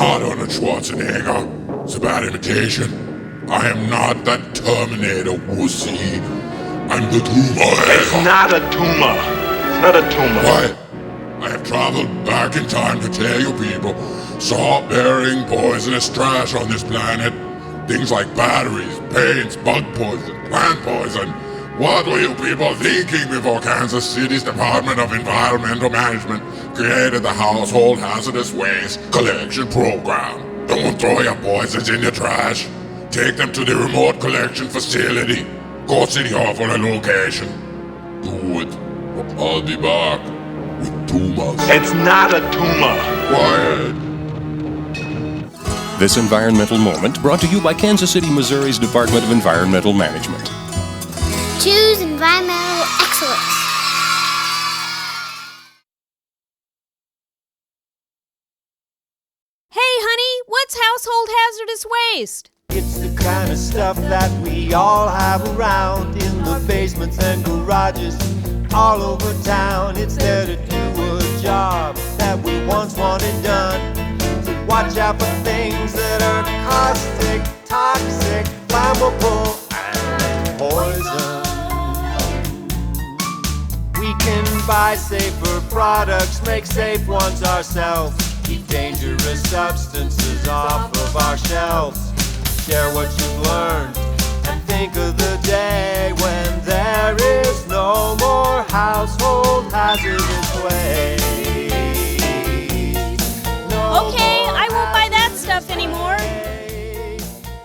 not Arnold Schwarzenegger. It's a bad imitation. I am not that Terminator wussy. I'm the tumor. It's not a tumor. It's not a tumor. Why? I have traveled back in time to tell you people, stop burying poisonous trash on this planet. Things like batteries, paints, bug poison, plant poison. What were you people thinking before Kansas City's Department of Environmental Management created the Household Hazardous Waste Collection Program? Don't throw your poisons in your trash. Take them to the remote collection facility. Go City Hall for a location. Do it, or I'll be back with tumors. It's not a tumor. Quiet. This environmental moment brought to you by Kansas City, Missouri's Department of Environmental Management. Choose environmental excellence. Hey, honey, what's household hazardous waste? It's the kind of stuff that we all have around in the basements and garages all over town. It's there to do a job that we once wanted done. To watch out for things that are caustic, toxic, flammable, and poison. We can buy safer products, make safe ones ourselves. Keep dangerous substances off of our shelves. Share what you've learned and think of the day when there is no more household hazardous waste. No Okay, more I won't buy that stuff anymore.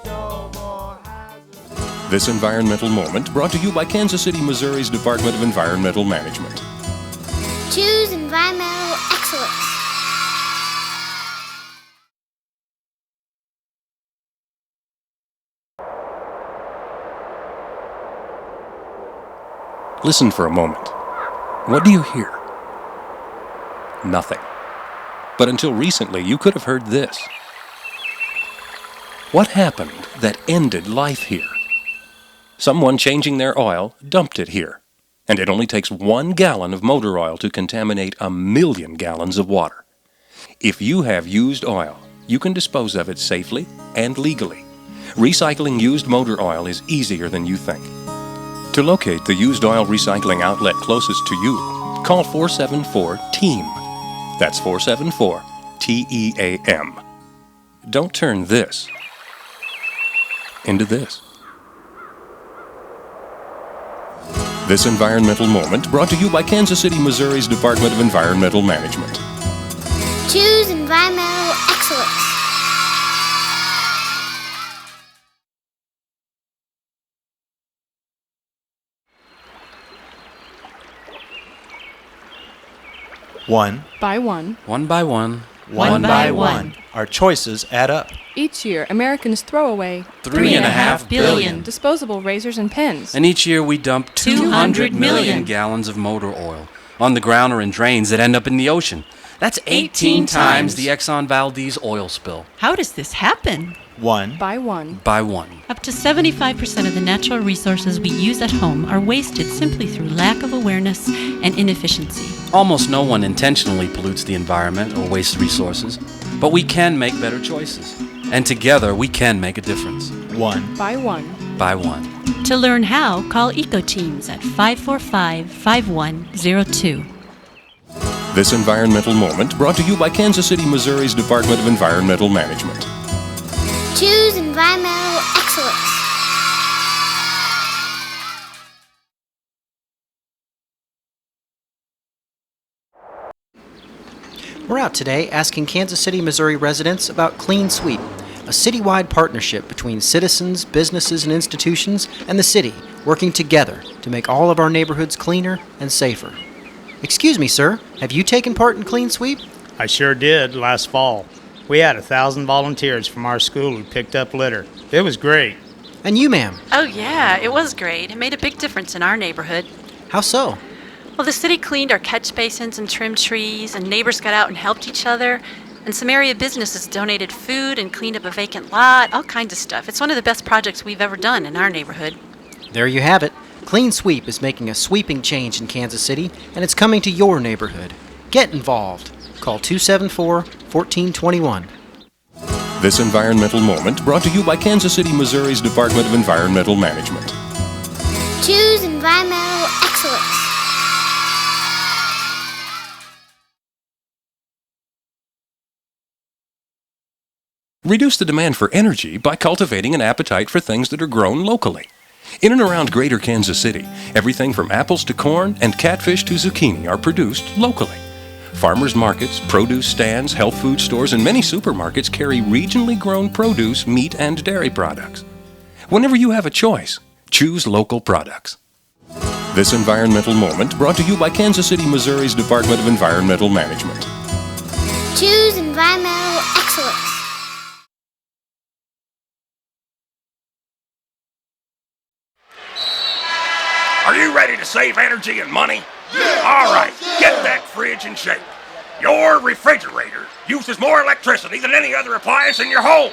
no more hazardous. This environmental moment brought to you by Kansas City, Missouri's Department of Environmental Management. Choose environmental excellence. Listen for a moment. What do you hear? Nothing. But until recently, you could have heard this. What happened that ended life here? Someone changing their oil dumped it here. And it only takes 1 gallon of motor oil to contaminate 1,000,000 gallons of water. If you have used oil, you can dispose of it safely and legally. Recycling used motor oil is easier than you think. To locate the used oil recycling outlet closest to you, call 474-TEAM. That's 474-TEAM. Don't turn this into this. This environmental moment brought to you by Kansas City, Missouri's Department of Environmental Management. Choose environmental excellence. One by one. by one. One by one. Our choices add up. Each year, Americans throw away 3.5 billion. disposable razors and pens. And each year we dump 200 million gallons of motor oil on the ground or in drains that end up in the ocean. That's 18 times the Exxon Valdez oil spill. How does this happen? One By one. by one. Up to 75% of the natural resources we use at home are wasted simply through lack of awareness and inefficiency. Almost no one intentionally pollutes the environment or wastes resources, but we can make better choices. And together we can make a difference. One By one. by one. To learn how, call EcoTeams at 545-5102. This environmental moment brought to you by Kansas City, Missouri's Department of Environmental Management. Choose environmental excellence. We're out today asking Kansas City, Missouri residents about Clean Sweep, a citywide partnership between citizens, businesses, and institutions, and the city working together to make all of our neighborhoods cleaner and safer. Excuse me, sir, have you taken part in Clean Sweep? I sure did last fall. We had 1,000 volunteers from our school who picked up litter. It was great. And you, ma'am? Oh yeah, it was great. It made a big difference in our neighborhood. How so? Well, the city cleaned our catch basins and trimmed trees, and neighbors got out and helped each other. And some area businesses donated food and cleaned up a vacant lot, all kinds of stuff. It's one of the best projects we've ever done in our neighborhood. There you have it. Clean Sweep is making a sweeping change in Kansas City, and it's coming to your neighborhood. Get involved. Call 274-1421. This environmental moment brought to you by Kansas City, Missouri's Department of Environmental Management. Choose environmental excellence. Reduce the demand for energy by cultivating an appetite for things that are grown locally. In and around greater Kansas City, everything from apples to corn and catfish to zucchini are produced locally. Farmers markets, produce stands, health food stores, and many supermarkets carry regionally grown produce, meat, and dairy products. Whenever you have a choice, choose local products. This environmental moment brought to you by Kansas City, Missouri's Department of Environmental Management. Choose environmental excellence. Are you ready to save energy and money? Yeah! All right, get that fridge in shape. Your refrigerator uses more electricity than any other appliance in your home.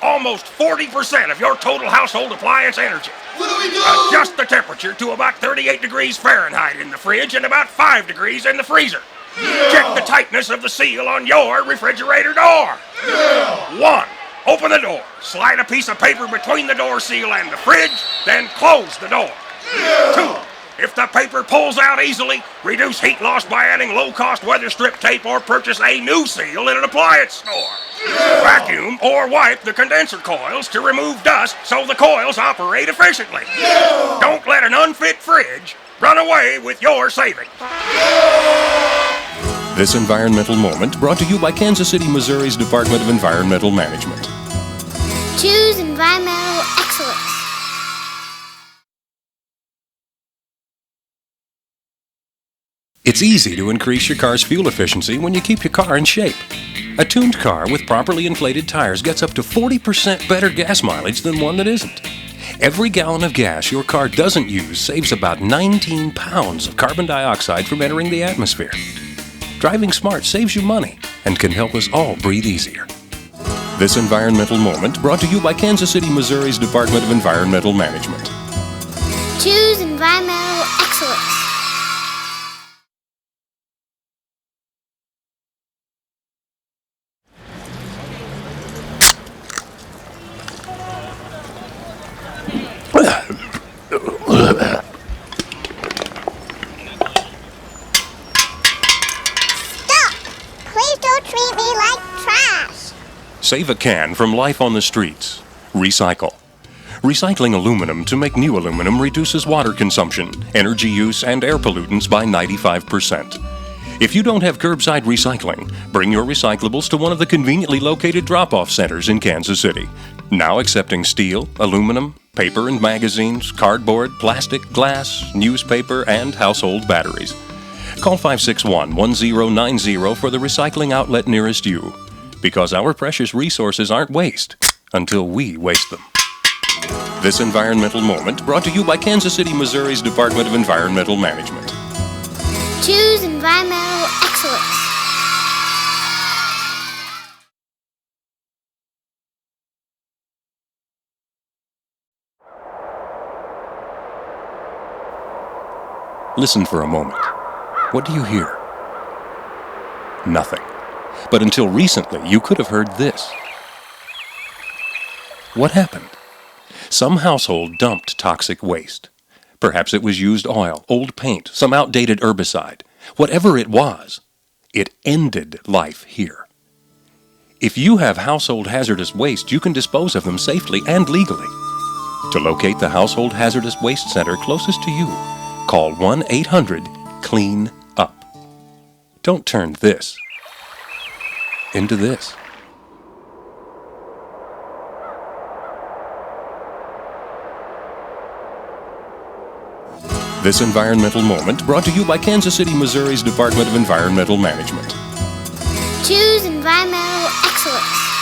Almost 40% of your total household appliance energy. What do we do? Adjust the temperature to about 38 degrees Fahrenheit in the fridge and about 5 degrees in the freezer. Yeah! Check the tightness of the seal on your refrigerator door. Yeah! 1. Open the door. Slide a piece of paper between the door seal and the fridge, then close the door. Yeah! 2. If the paper pulls out easily, reduce heat loss by adding low-cost weather strip tape or purchase a new seal in an appliance store. Yeah! Vacuum or wipe the condenser coils to remove dust so the coils operate efficiently. Yeah! Don't let an unfit fridge run away with your savings. This environmental moment brought to you by Kansas City, Missouri's Department of Environmental Management. Choose environmental excellence. It's easy to increase your car's fuel efficiency when you keep your car in shape. A tuned car with properly inflated tires gets up to 40% better gas mileage than one that isn't. Every gallon of gas your car doesn't use saves about 19 pounds of carbon dioxide from entering the atmosphere. Driving smart saves you money and can help us all breathe easier. This environmental moment brought to you by Kansas City, Missouri's Department of Environmental Management. Choose environmental excellence. Please don't treat me like trash. Save a can from life on the streets. Recycle. Recycling aluminum to make new aluminum reduces water consumption, energy use, and air pollutants by 95%. If you don't have curbside recycling, bring your recyclables to one of the conveniently located drop-off centers in Kansas City. Now accepting steel, aluminum, paper and magazines, cardboard, plastic, glass, newspaper, and household batteries. Call 561-1090 for the recycling outlet nearest you. Because our precious resources aren't waste until we waste them. This environmental moment brought to you by Kansas City, Missouri's Department of Environmental Management. Choose environmental excellence. Listen for a moment. What do you hear? Nothing. But until recently, you could have heard this. What happened? Some household dumped toxic waste. Perhaps it was used oil, old paint, some outdated herbicide. Whatever it was, it ended life here. If you have household hazardous waste, you can dispose of them safely and legally. To locate the Household Hazardous Waste Center closest to you, call 1-800-CLEAN-UP. Don't turn this into this. This environmental moment brought to you by Kansas City, Missouri's Department of Environmental Management. Choose environmental excellence.